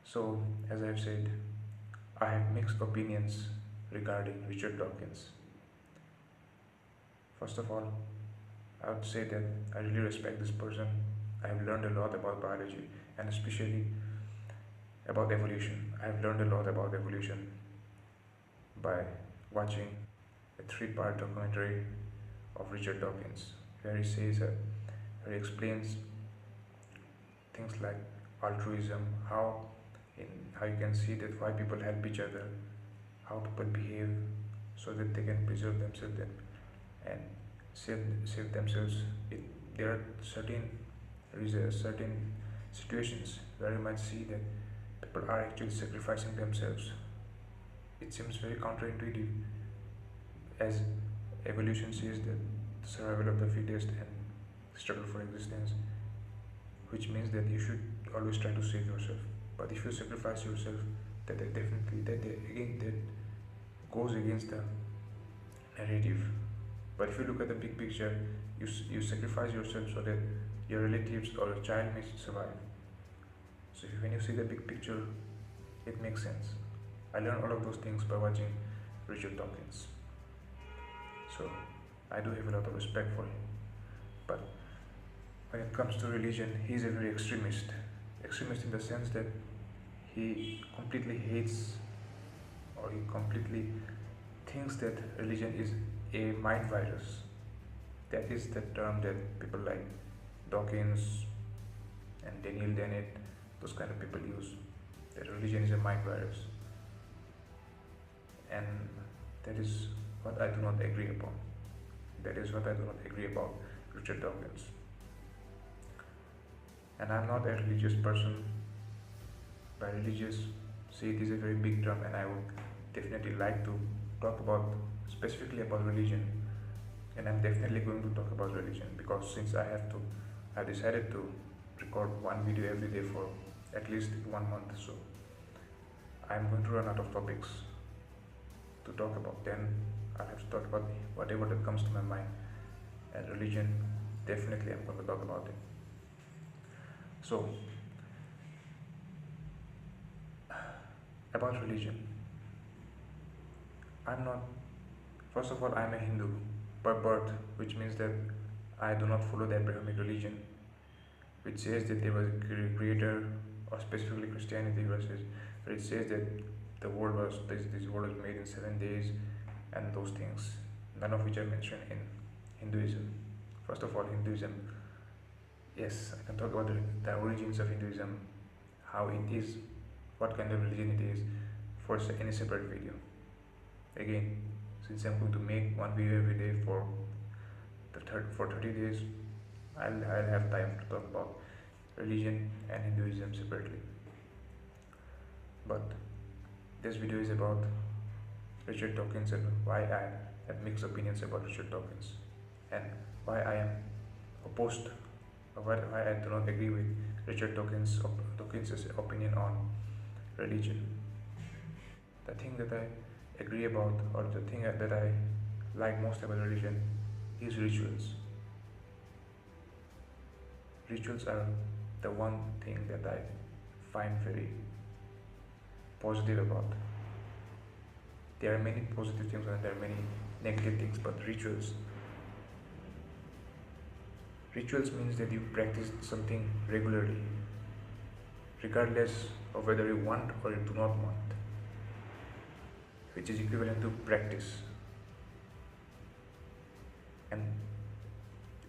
So, as I've said, I have mixed opinions regarding Richard Dawkins. First of all, I would say that I really respect this person. I have learned a lot about biology and especially about evolution. I have learned a lot about evolution by watching a three-part documentary of Richard Dawkins, where where he explains things like altruism, in how you can see that why people help each other, how people behave so that they can preserve themselves and save themselves. There are certain situations where you might see that people are actually sacrificing themselves. It seems very counterintuitive, as evolution says that the survival of the fittest and struggle for existence, which means that you should always try to save yourself. But if you sacrifice yourself, that goes against the narrative. But if you look at the big picture, you sacrifice yourself so that your relatives or your child may survive. So when you see the big picture, it makes sense. I learned all of those things by watching Richard Dawkins. So I do have a lot of respect for him. But when it comes to religion, he is a very extremist. Extremist in the sense that he completely hates, or he completely thinks that religion is a mind virus. That is the term that people like Dawkins and Daniel Dennett, those kind of people use. That religion is a mind virus. And that is what I do not agree upon. That is what I do not agree about Richard Dawkins. And I'm not a religious person. By religious, see, it is a very big term, and I would definitely like to talk specifically about religion. And I'm definitely going to talk about religion because since I decided to record one video every day for at least 1 month. So I'm going to run out of topics to talk about. Then I'll have to talk about whatever that comes to my mind. And religion, definitely I'm going to talk about it. So, about religion, first of all, I'm a Hindu by birth, which means that I do not follow the Abrahamic religion, which says that there was a creator, or specifically Christianity, where it says that this world was made in 7 days, and those things, none of which are mentioned in Hinduism. First of all, Hinduism, yes, I can talk about the origins of Hinduism, how it is, what kind of religion it is, in a separate video. Again, since I'm going to make one video every day for 30 days, I'll have time to talk about religion and Hinduism separately. But this video is about Richard Dawkins and why I have mixed opinions about Richard Dawkins, and why I am opposed, or why I do not agree with Richard Dawkins' opinion on religion. The thing that I agree about, or the thing that I like most about religion, is rituals. Rituals are the one thing that I find very positive about. There are many positive things and there are many negative things, but rituals means that you practice something regularly, regardless of whether you want or you do not want, which is equivalent to practice. And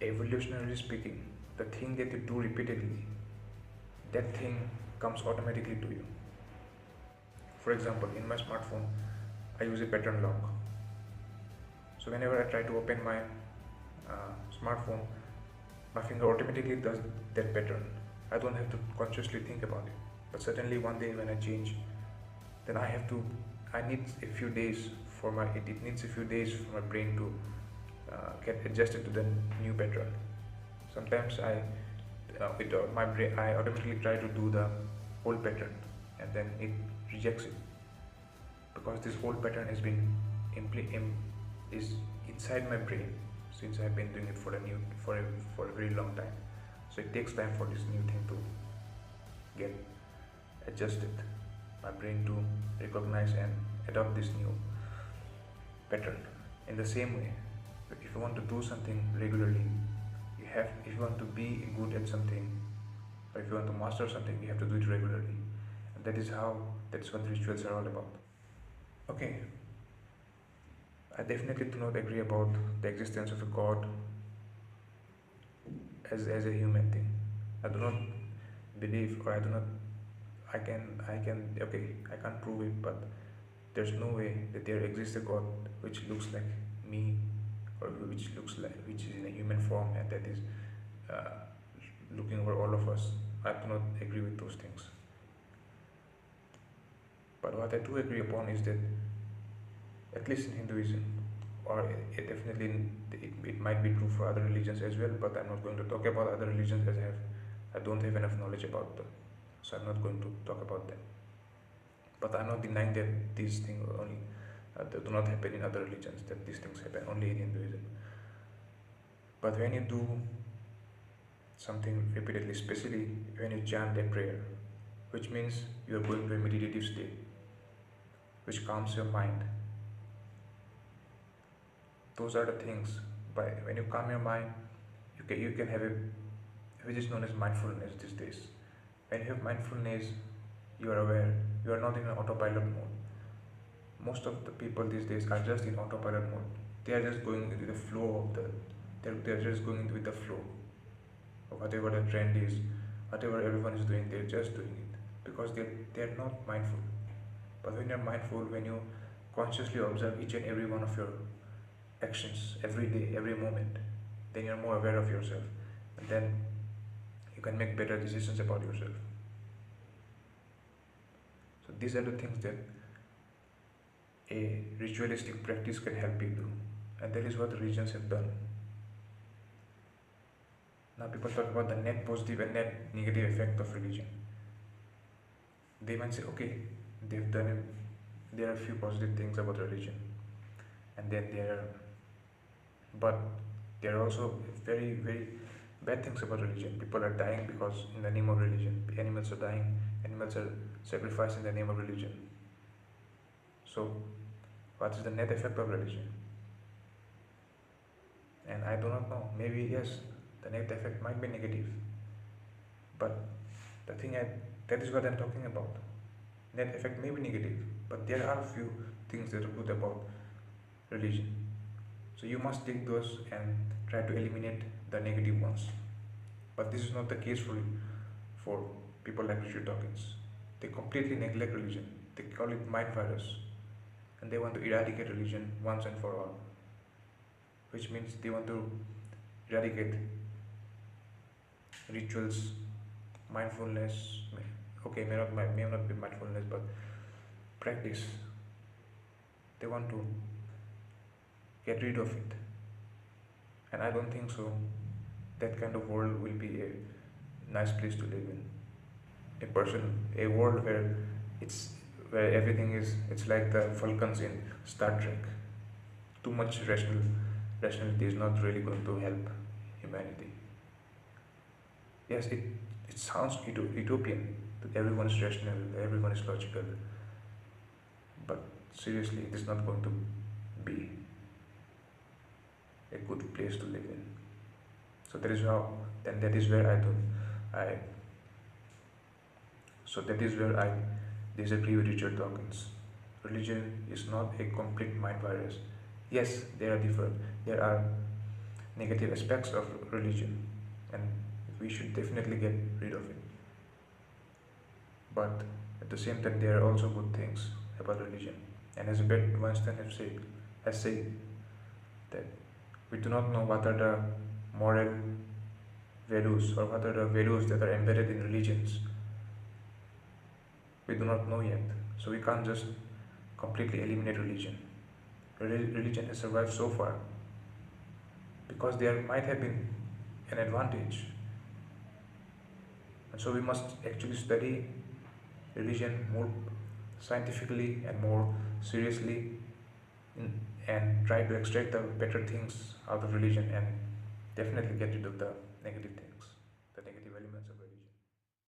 evolutionarily speaking, the thing that you do repeatedly, that thing comes automatically to you. For example, in my smartphone, I use a pattern lock. So whenever I try to open my smartphone, my finger automatically does that pattern. I don't have to consciously think about it. But certainly one day when I change, then it needs a few days for my brain to get adjusted to the new pattern. Sometimes I automatically try to do the old pattern, and then it rejects it because this old pattern is inside my brain since I've been doing it for a very long time. So it takes time for this new thing to get adjust it, my brain to recognize and adopt this new pattern. In the same way, if you want to do something regularly, if you want to be good at something, or if you want to master something, you have to do it regularly. And that's what rituals are all about. Okay, I definitely do not agree about the existence of a God as a human thing. I do not believe, or I can't prove it, but there's no way that there exists a God which looks like me, or which is in a human form, and that is uh, looking over all of us. I do not agree with those things. But what I do agree upon is that, at least in Hinduism, or it might be true for other religions as well, but I'm not going to talk about other religions as I don't have enough knowledge about them, so I'm not going to talk about them. But I'm not denying that these things only they do not happen in other religions, that these things happen only in Hinduism. But when you do something repeatedly, especially when you chant a prayer, which means you are going to a meditative state, which calms your mind. Those are the things. When you calm your mind, you can have which is known as mindfulness these days. When you have mindfulness, you are aware. You are not in an autopilot mode. Most of the people these days are just in autopilot mode. They are just going with the flow of they're just going with the flow of whatever the trend is, whatever everyone is doing. They're just doing it because they're not mindful. But when you're mindful, when you consciously observe each and every one of your actions every day, every moment, then you're more aware of yourself, and then you can make better decisions about yourself. So these are the things that a ritualistic practice can help you do, and that is what religions have done. Now people talk about the net positive and net negative effect of religion. They might say, okay, they've done it, there are a few positive things about religion, and then but there are also very, very bad things about religion. People are dying because in the name of religion. Animals are dying, animals are sacrificed in the name of religion. So what is the net effect of religion? And I do not know. Maybe yes, the net effect might be negative, but that is what I'm talking about. Net effect may be negative, but there are a few things that are good about religion. So you must take those and try to eliminate the negative ones. But this is not the case for people like Richard Dawkins. They completely neglect religion. They call it mind virus, and they want to eradicate religion once and for all. Which means they want to eradicate rituals, mindfulness. Okay, may not be mindfulness, but practice. They want to get rid of it, and I don't think so. That kind of world will be a nice place to live in. A world where everything it's like the Vulcans in Star Trek. Too much rationality is not really going to help humanity. Yes, it sounds utopian that everyone is rational, everyone is logical, but seriously, it is not going to be a good place to live in. So that is where I disagree with Richard Dawkins. Religion is not a complete mind virus. Yes, there are negative aspects of religion, and we should definitely get rid of it. But at the same time, there are also good things about religion. And as Albert Einstein has said that we do not know what are the moral values or what are the values that are embedded in religions. We do not know yet. So we can't just completely eliminate religion. Religion has survived so far because there might have been an advantage. And so we must actually study religion more scientifically and more seriously, and try to extract the better things out of religion, and definitely get rid of the negative things, the negative elements of religion.